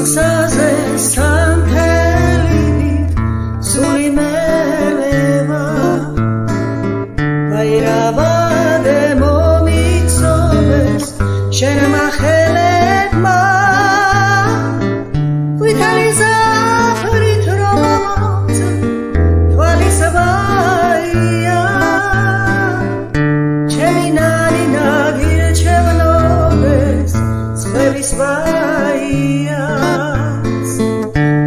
სულსაზე სამთელით სული მელევა ვაირავადე მომიცოვეს შენმა ხელებმა ვითარი ზაფრით რომ ამოწე თვალის ვაია ჩემი ნანი ნაგირჩევნოდეს სხვების ვაიას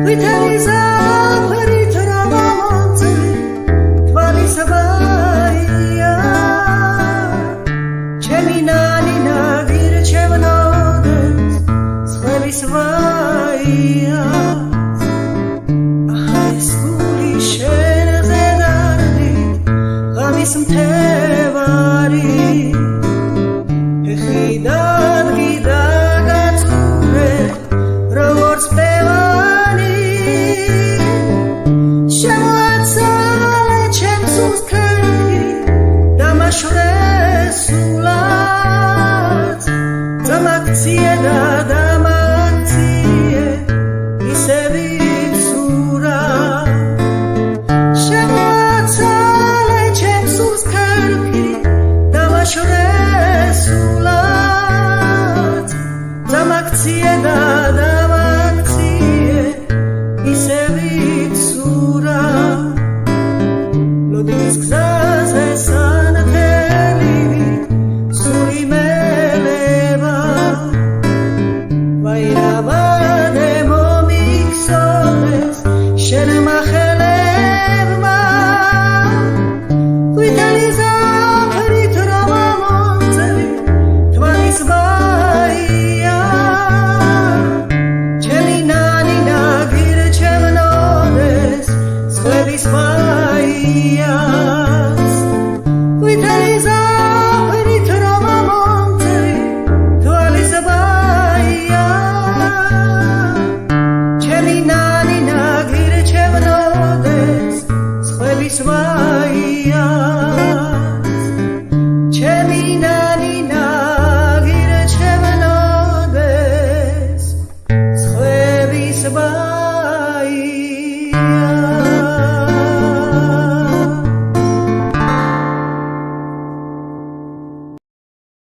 ვითარი ზაფრით რომ ამოწე თვალის ვაია ჩემი ნანი ნაგირჩევნოდეს სხვების ვაიას მთევარი ეხიდან გიდა გაწურე როგორც პევანი შემოაცალე ჩემს უსქერი დამაშვრე სულაც ძამაქციე და